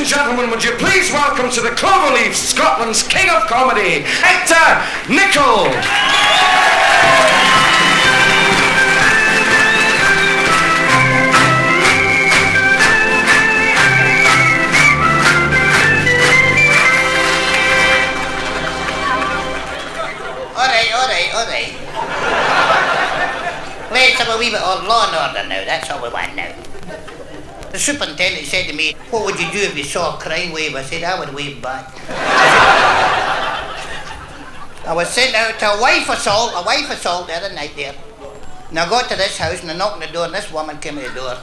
and gentlemen, would you please welcome to the Clover Leaf, Scotland's King of Comedy, Hector Nicol. All right. Let's have a wee bit of law and order now, that's all we want now. The superintendent said to me, what would you do if you saw a crime wave? I said, I would wave back. I was sent out to a wife assault the other night there. And I got to this house and I knocked on the door and this woman came to the door.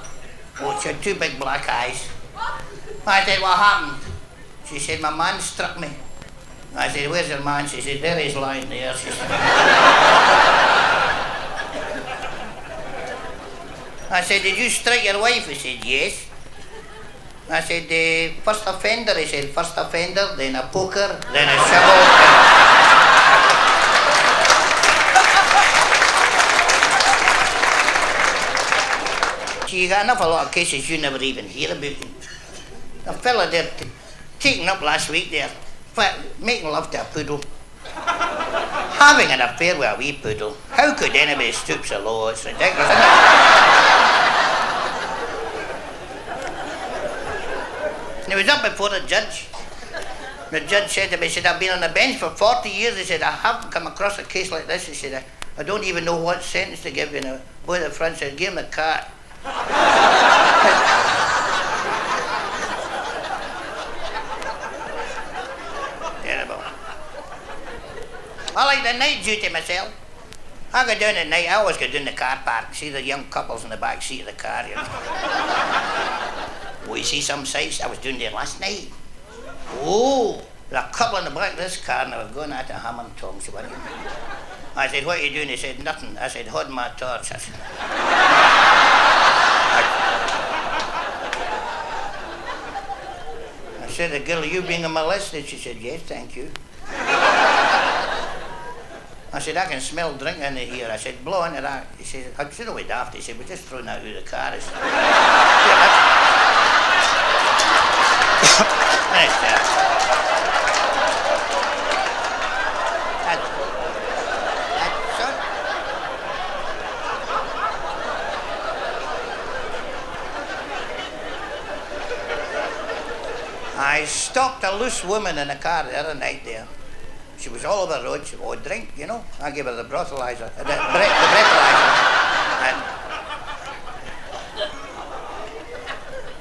Oh, she had two big black eyes. I said, what happened? She said, my man struck me. I said, where's your man? She said, there he's lying there, she said. I said, did you strike your wife? He said, yes. I said, the first offender? He said, first offender, then a poker, then a shovel. See, you got enough a lot of cases you never even hear about. A fella there taken up last week there, making love to a poodle. Having an affair with a wee poodle. How could anybody stoop so low? It's ridiculous, isn't it? And he was up before the judge. The judge said to me, he said, I've been on the bench for 40 years. He said, I haven't come across a case like this. He said, I don't even know what sentence to give you. And the boy at the front said, give him a cat. Terrible. I like the night duty myself. I go down at night, I always go down the car park, see the young couples in the back seat of the car, you know. Oh, you see some sights? I was doing there last night. Oh, there's a couple in the back of this car and I was going at the hammer and tongs. I said, what are you doing? He said, nothing. I said, hold my torch. I said, the girl, are you being molested? She said, yes, thank you. I said, I can smell drink in here. I said, blow into that. He said, I should have went after. He said, we're just throwing that out of the car. I said, I stopped a loose woman in a car the other night there. She was all over the road. She would drink, you know. I gave her the breathalyzer. The breathalyzer.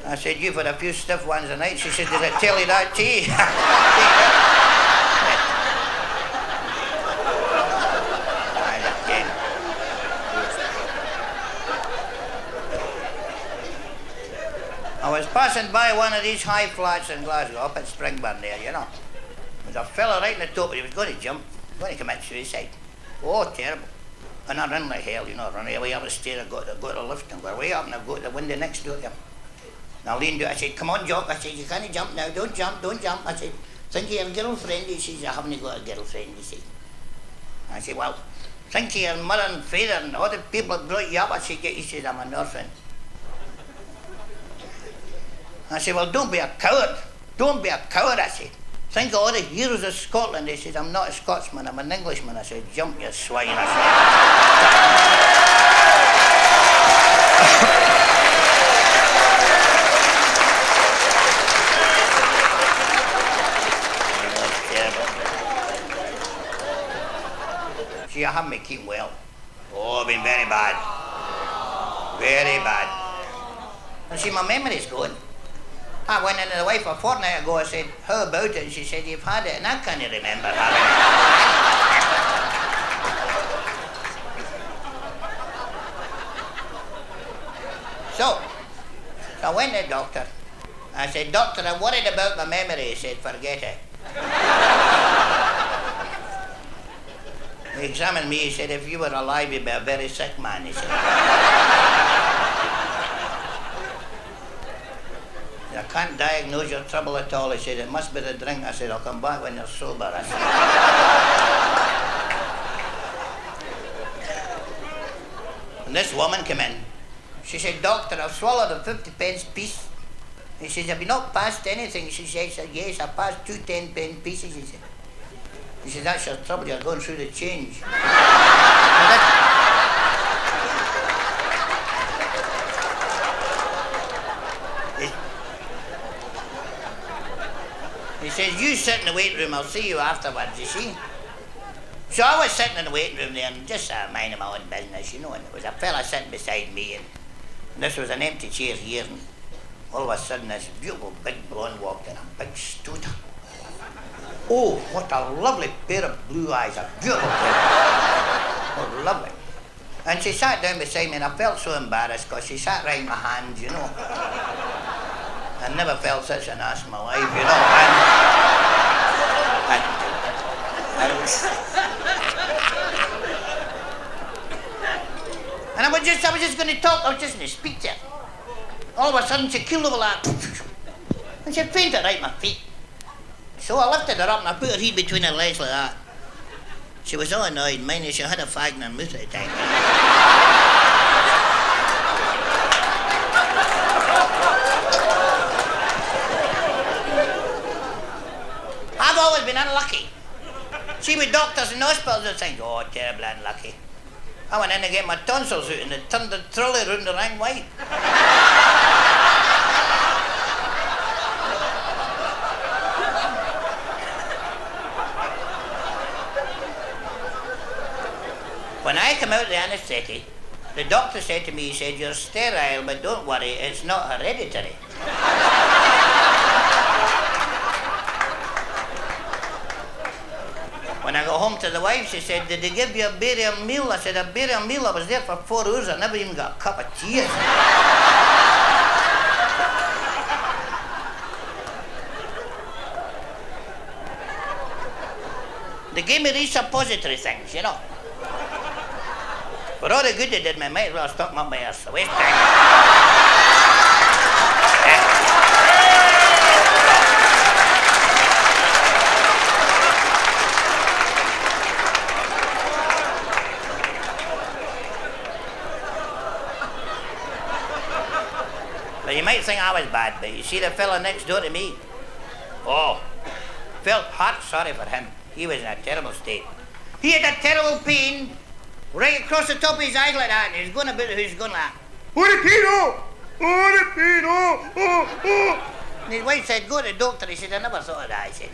And I said, you've had a few stiff ones a night. She said, did I tell you that tea? I was passing by one of these high flats in Glasgow, up at Springburn there, you know. There was a fella right in the top, he was going to jump, going to commit suicide. Oh, terrible. And I ran like hell, you know, I ran away up the stair, I got a lift and got way up and I got the window next door to him. And I leaned out, I said, come on, jump. I said, you can't jump now, don't jump. I said, think you have a girlfriend? He says, I haven't got a girlfriend, he said. I said, well, think of your mother and father and all the people that brought you up. I said, yeah. He says, I'm an orphan. I said, well, don't be a coward. Don't be a coward, I said. Think of all the heroes of Scotland. He said, I'm not a Scotsman, I'm an Englishman. I said, jump, you swine. I said. See, I haven't been keeping well. Oh, I've been very bad. Very bad. And see, my memory's going. I went into the wife a fortnight ago, I said, how about it? And she said, you've had it, and I can't remember having it. So I went to the doctor. I said, doctor, I'm worried about my memory. He said, forget it. He examined me, he said, if you were alive, you'd be a very sick man, he said. I can't diagnose your trouble at all. He said, it must be the drink. I said, I'll come back when you're sober. I said. And this woman came in. She said, doctor, I've swallowed a 50 pence piece. He says, have you not passed anything? She says, yes, I passed 2 10-pence pieces, he said. He says, that's your trouble, you're going through the change. He says, you sit in the waiting room, I'll see you afterwards, you see. So I was sitting in the waiting room there and just minding my own business, you know, and there was a fella sitting beside me, and this was an empty chair here, and all of a sudden this beautiful big blonde walked in, a big stoot. Oh, what a lovely pair of blue eyes, a beautiful pair. Oh, lovely. And she sat down beside me, and I felt so embarrassed because she sat right in my hand, you know. I never felt such an ass in my life, you know. And I was just going to talk, I was just going to speak to her. All of a sudden she killed over that, and she fainted right at my feet. So I lifted her up and I put her head between her legs like that. She was so annoyed, mind you, she had a fag in her mouth at the time. I've always been unlucky. See, with doctors and hospitals and things, oh, terribly unlucky. I went in to get my tonsils out and they turned the trolley round the wrong way. When I came out of the anaesthetic, the doctor said to me, he said, you're sterile, but don't worry, it's not hereditary. When I got home to the wife, she said, did they give you a burial meal? I said, a burial meal? I was there for 4 hours, I never even got a cup of tea. They gave me these suppository things, you know. For all the good they did me, I might as well stuck them up my arse. Waste time. But you might think I was bad, but you see the fella next door to me? Oh, felt heart sorry for him. He was in a terrible state. He had a terrible pain right across the top of his eyes like that, and he was going about who's going like that. Oh, oh. And his wife said, go to the doctor. He said, I never thought of that, he said.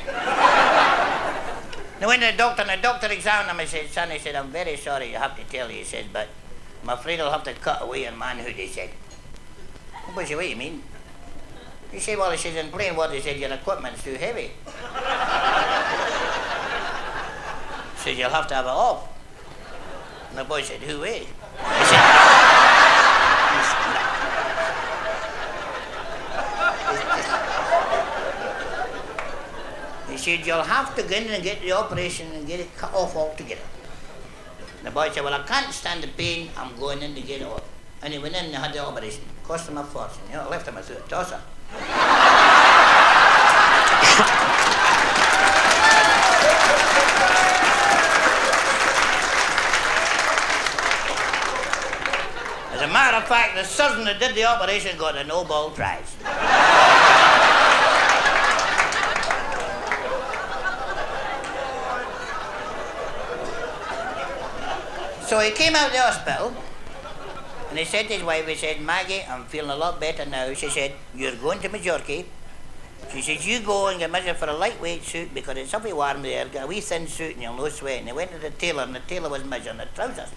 They went to the doctor, and the doctor examined him. He said, son, he said, I'm very sorry you have to tell you, he said, but I'm afraid I'll have to cut away your manhood, he said. What do you mean? He said, well, he said, in plain words, he said, your equipment's too heavy. He said, you'll have to have it off. And the boy said, who is? He said, you'll have to go in and get the operation and get it cut off altogether. And the boy said, well, I can't stand the pain, I'm going in to get it off. And he went in and had the operation. Cost him a fortune. You know, it left him a through a tosser. As a matter of fact, the surgeon that did the operation got a Nobel Prize. So he came out of the hospital, and he said to his wife, he said, Maggie, I'm feeling a lot better now. She said, you're going to Majorca. She said, you go and get measured for a lightweight suit because it's awfully warm there. Get a wee thin suit and you'll no sweat. And they went to the tailor, and the tailor was measuring the trousers.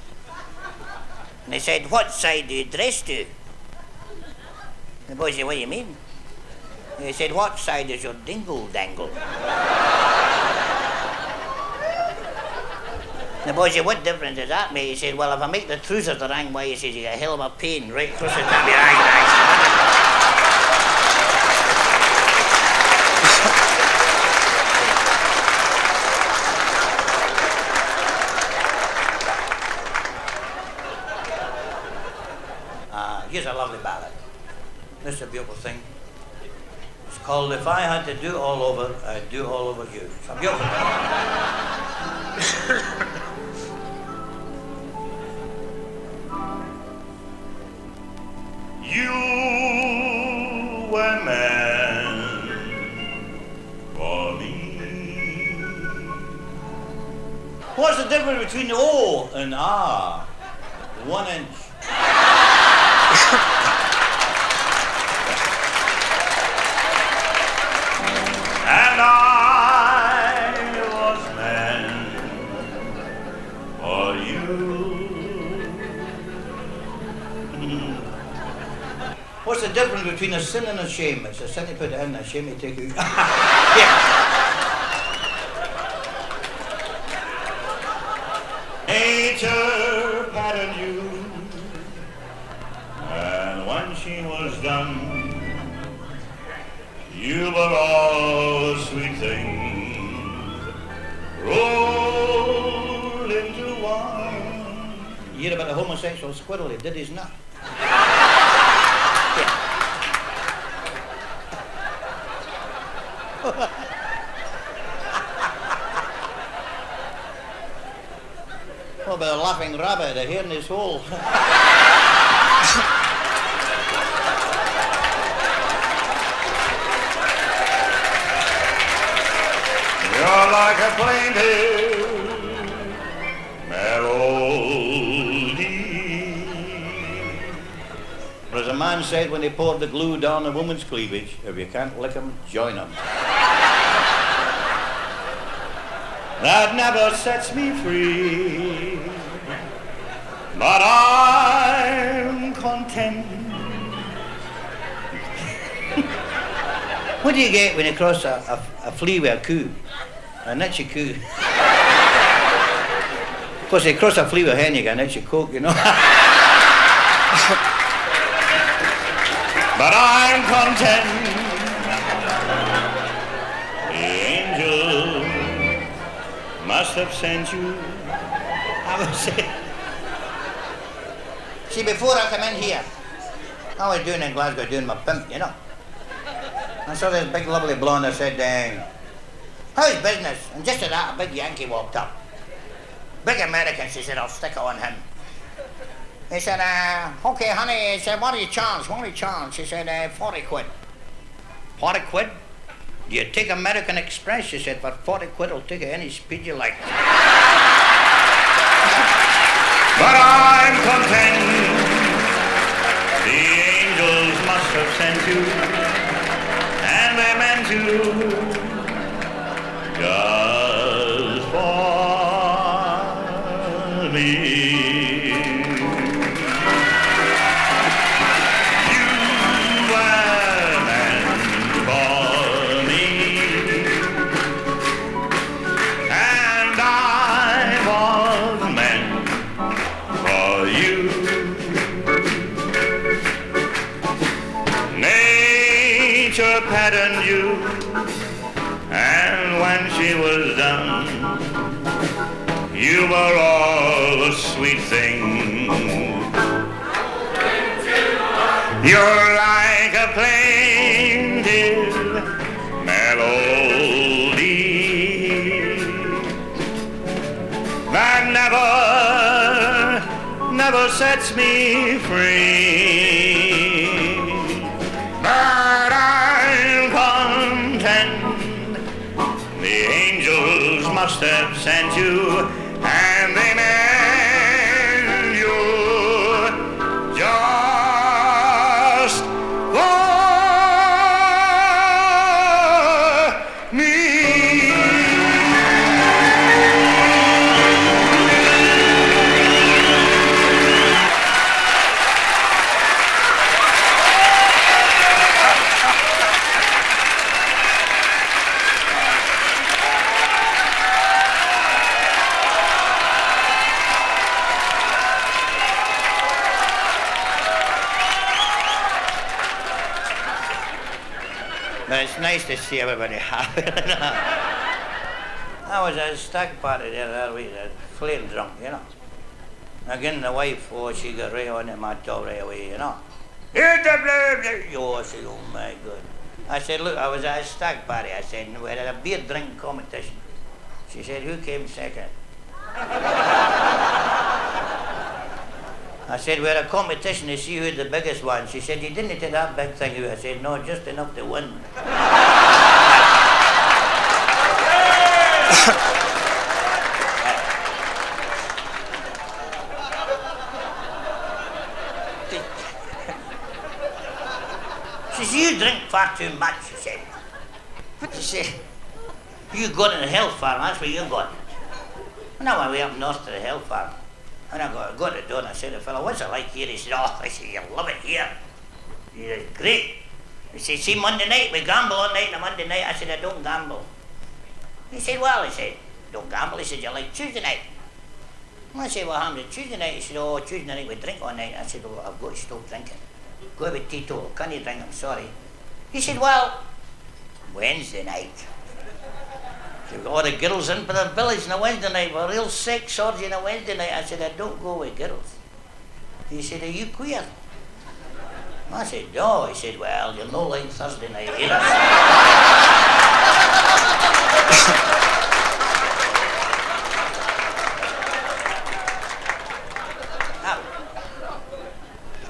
And he said, what side do you dress to? The boy said, what do you mean? He said, what side is your dingle dangle? The boy said, what difference does that make? He said, well, if I make the trousers the wrong way, he says, you get a hell of a pain right across the top of your eyes. Here's a lovely ballad. This is a beautiful thing. It's called If I Had to Do It All Over, I'd Do It All Over You. It's a beautiful thing. You were mad. What's the difference between O and R? 1 inch. And I was meant for you. What's the difference between a sin and a shame? It's a sin to put it in, a shame to take it out. Yeah. Nature patterned you, and when she was done, you were all a sweet thing, rolled into one. You hear about the homosexual squirrel, he did his nut. What about a laughing rabbit, a hair in his hole? You're like a plaintive melody. As a man said when he poured the glue down a woman's cleavage, if you can't lick 'em, join 'em. That never sets me free, but I'm content. What do you get when you cross a flea with a coo? A nitchy coo. Of course, you cross a flea with a hen, you get a nitchy coke, you know. But I'm content. Must have sent you. I was saying. See, before I come in here, I was doing in Glasgow, doing my pimp, you know. I saw this big lovely blonde. I said, how's business? And just at that, a big Yankee walked up. Big American, she said, I'll stick it on him. He said, okay, honey. He said, what do you charge? What do you charge? She said, 40 quid. 40 quid? Do you take American Express? She said, for 40 quid, I'll take it any speed you like. But I'm content. The angels must have sent you, and they meant you just for me. Patterned you, and when she was done, you were all a sweet thing. You're like a plaintive melody that never sets me free. But I'm content. The angels must have sent you, and they meant you just for me. But it's nice to see everybody happy. I was at a stag party the other week, flame drunk, you know. Again, the wife, oh, she got right on in my top right away, you know. Oh, I said, oh my God. I said, look, I was at a stag party. I said, we had a beer drink competition. She said, who came second? I said, we had a competition to see who's the biggest one. She said, you didn't take that big thing out. I said, no, just enough to win. far too much, he said. He said, you going to the hill farm, that's where you're going. And I went way up north to the hill farm. And I got to the door and I said to the fellow, what's it like here? He said, oh, I said, you'll love it here. He said, great. He said, see, Monday night, we gamble all night on a Monday night. I said, I don't gamble. He said, well, he said, don't gamble. He said, you like Tuesday night. I said, what happened to Tuesday night? He said, oh, Tuesday night we drink all night. I said, oh, I've got to stop drinking. Go with Tito. Can you drink? I'm sorry. He said, well, Wednesday night. They've got all the girls in for the village on a Wednesday night. We're real sex orgy on a Wednesday night. I said, I don't go with girls. He said, are you queer? I said, no. He said, well, you're no like Thursday night either.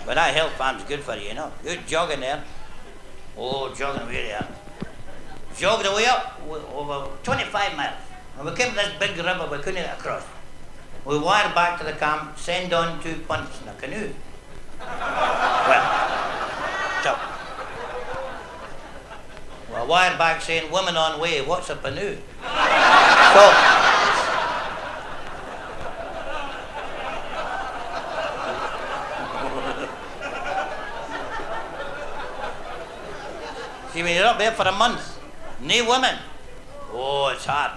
But that hill farm's good for you, you know. You're jogging there. Oh, jogging way there. Jogged away up over 25 miles. And we came to this big river we couldn't get across. We wired back to the camp, send on 2 punts in a canoe. Well, wired back saying, women on way, what's a canoe? See, when you're up there for a month, no women. Oh, it's hard.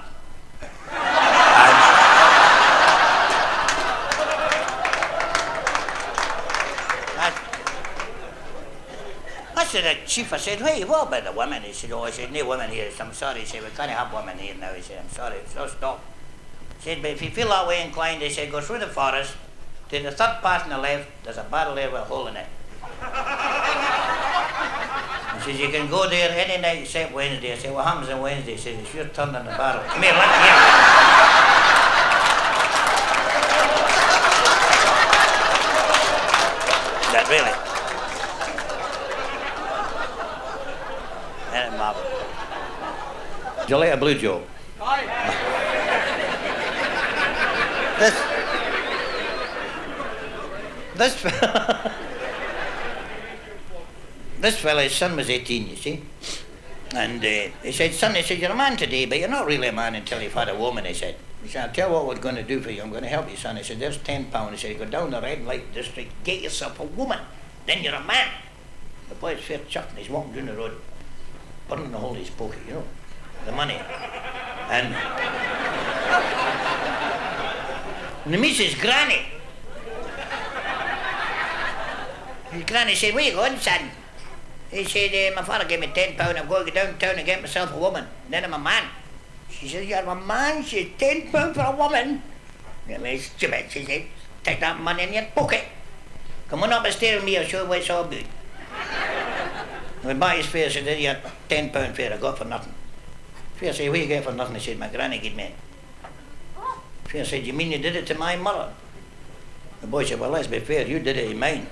I said to the chief, I said, hey, what about the women? He said, oh, I said, no women here. I'm sorry. He said, we can't have women here now. He said, I'm sorry. So stop. He said, but if you feel that way inclined, he said, go through the forest, to the third path on the left, there's a barrel there with a hole in it. He says, you can go there any night except Wednesday. I said, what happens on Wednesday? He says, it's your turn on the barrel. Come here, let me hear. That really. Ain't it marvelous? Did you like a blue joke? Aye. This fella, his son was 18, you see. And he said, son, he said, you're a man today, but you're not really a man until you've had a woman, he said. He said, I'll tell you what we're going to do for you. I'm going to help you, son. He said, there's £10. He said, go down the red light district, get yourself a woman. Then you're a man. The boy's fair chucked and he's walking down the road, burning the hole in his pocket, you know, the money. And he meets his granny. His granny said, where you going, son? He said, my father gave me £10. I'm going to go downtown and get myself a woman. And then I'm a man. She said, you're a man? She said, £10 for a woman? I mean, stupid, she said. Take that money in your pocket. Come on up the stairs with me, I'll show you what it's all good. I went by his face, I said, you're £10 fare I got for nothing. Fair said, what you get for nothing? He said, my granny gave me it. Fair said, you mean you did it to my mother? The boy said, well, let's be fair, you did it in mine.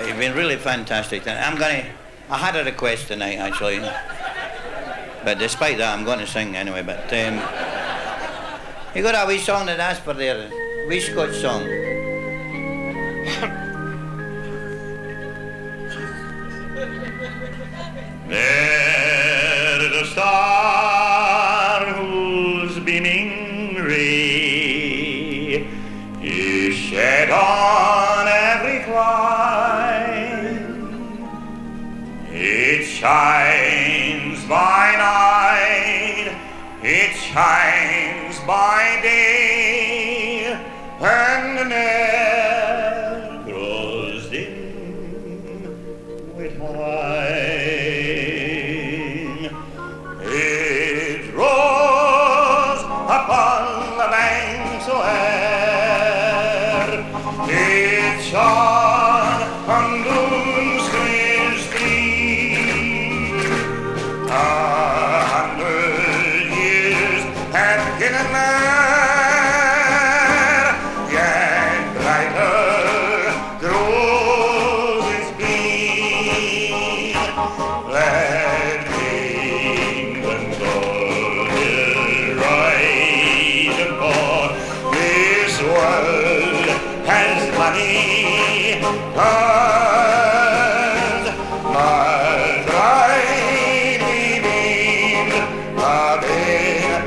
It's been really fantastic. I had a request tonight, actually. But despite that, I'm going to sing anyway. But you got a wee song that asked for there, a wee Scotch song. There's a star whose beaming ray is shed on every clime. It shines by night, it shines by day, and ne'er grows dim with time. It rose upon the banks of air, it shone on Doon's clear stream. 100 years had been there, yet brighter Aberdeen,